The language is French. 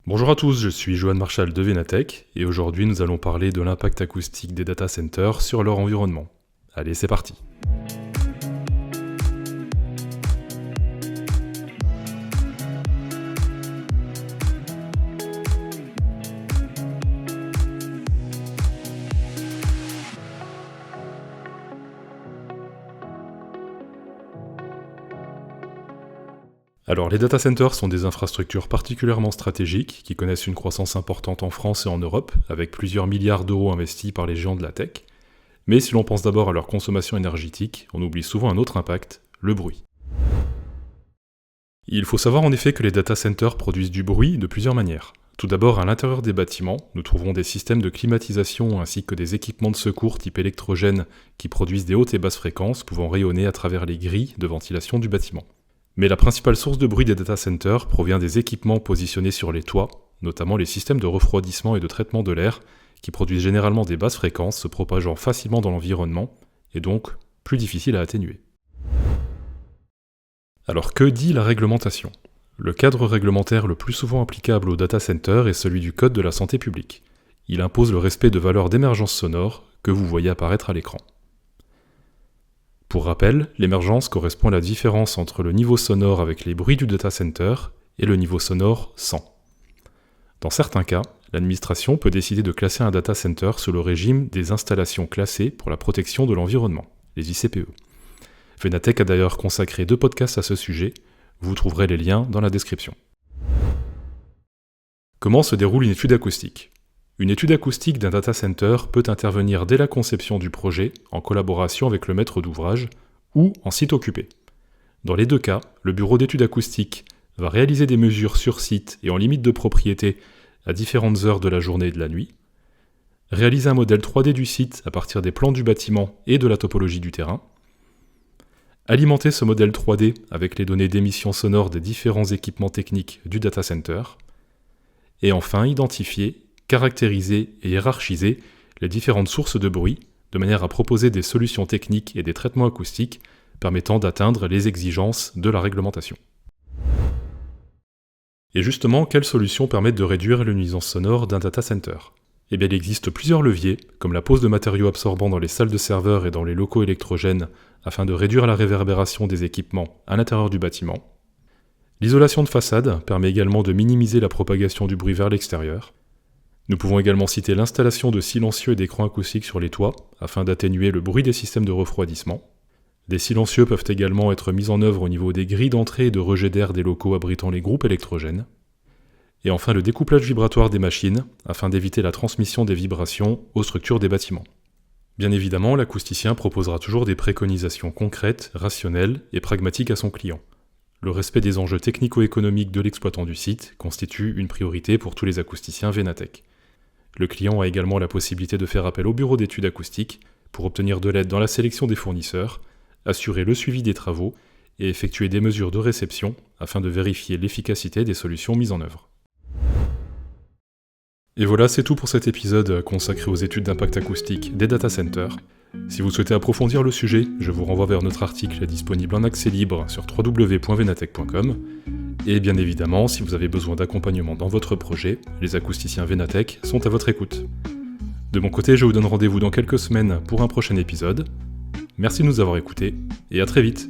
Bonjour à tous, je suis Johan Marchal de Venatech et aujourd'hui nous allons parler de l'impact acoustique des data centers sur leur environnement. Allez, c'est parti. Alors, les data centers sont des infrastructures particulièrement stratégiques qui connaissent une croissance importante en France et en Europe, avec plusieurs milliards d'euros investis par les géants de la tech. Mais si l'on pense d'abord à leur consommation énergétique, on oublie souvent un autre impact, le bruit. Il faut savoir en effet que les data centers produisent du bruit de plusieurs manières. Tout d'abord, à l'intérieur des bâtiments, nous trouvons des systèmes de climatisation ainsi que des équipements de secours type électrogène qui produisent des hautes et basses fréquences pouvant rayonner à travers les grilles de ventilation du bâtiment. Mais la principale source de bruit des data centers provient des équipements positionnés sur les toits, notamment les systèmes de refroidissement et de traitement de l'air, qui produisent généralement des basses fréquences se propageant facilement dans l'environnement, et donc plus difficiles à atténuer. Alors que dit la réglementation ? Le cadre réglementaire le plus souvent applicable aux data centers est celui du Code de la santé publique. Il impose le respect de valeurs d'émergence sonore que vous voyez apparaître à l'écran. Pour rappel, l'émergence correspond à la différence entre le niveau sonore avec les bruits du data center et le niveau sonore sans. Dans certains cas, l'administration peut décider de classer un data center sous le régime des installations classées pour la protection de l'environnement, les ICPE. Venatech a d'ailleurs consacré 2 podcasts à ce sujet, vous trouverez les liens dans la description. Comment se déroule une étude acoustique ? Une étude acoustique d'un data center peut intervenir dès la conception du projet, en collaboration avec le maître d'ouvrage, ou en site occupé. Dans les 2 cas, le bureau d'études acoustiques va réaliser des mesures sur site et en limite de propriété à différentes heures de la journée et de la nuit, réaliser un modèle 3D du site à partir des plans du bâtiment et de la topologie du terrain, alimenter ce modèle 3D avec les données d'émission sonore des différents équipements techniques du data center, et enfin identifier, caractériser et hiérarchiser les différentes sources de bruit de manière à proposer des solutions techniques et des traitements acoustiques permettant d'atteindre les exigences de la réglementation. Et justement, quelles solutions permettent de réduire les nuisances sonores d'un data center ? Eh bien, il existe plusieurs leviers, comme la pose de matériaux absorbants dans les salles de serveurs et dans les locaux électrogènes afin de réduire la réverbération des équipements à l'intérieur du bâtiment. L'isolation de façade permet également de minimiser la propagation du bruit vers l'extérieur. Nous pouvons également citer l'installation de silencieux et d'écrans acoustiques sur les toits, afin d'atténuer le bruit des systèmes de refroidissement. Des silencieux peuvent également être mis en œuvre au niveau des grilles d'entrée et de rejet d'air des locaux abritant les groupes électrogènes. Et enfin le découplage vibratoire des machines, afin d'éviter la transmission des vibrations aux structures des bâtiments. Bien évidemment, l'acousticien proposera toujours des préconisations concrètes, rationnelles et pragmatiques à son client. Le respect des enjeux technico-économiques de l'exploitant du site constitue une priorité pour tous les acousticiens Venatech. Le client a également la possibilité de faire appel au bureau d'études acoustiques pour obtenir de l'aide dans la sélection des fournisseurs, assurer le suivi des travaux et effectuer des mesures de réception afin de vérifier l'efficacité des solutions mises en œuvre. Et voilà, c'est tout pour cet épisode consacré aux études d'impact acoustique des data centers. Si vous souhaitez approfondir le sujet, je vous renvoie vers notre article disponible en accès libre sur www.venatech.com. Et bien évidemment, si vous avez besoin d'accompagnement dans votre projet, les acousticiens Venatech sont à votre écoute. De mon côté, je vous donne rendez-vous dans quelques semaines pour un prochain épisode. Merci de nous avoir écoutés, et à très vite.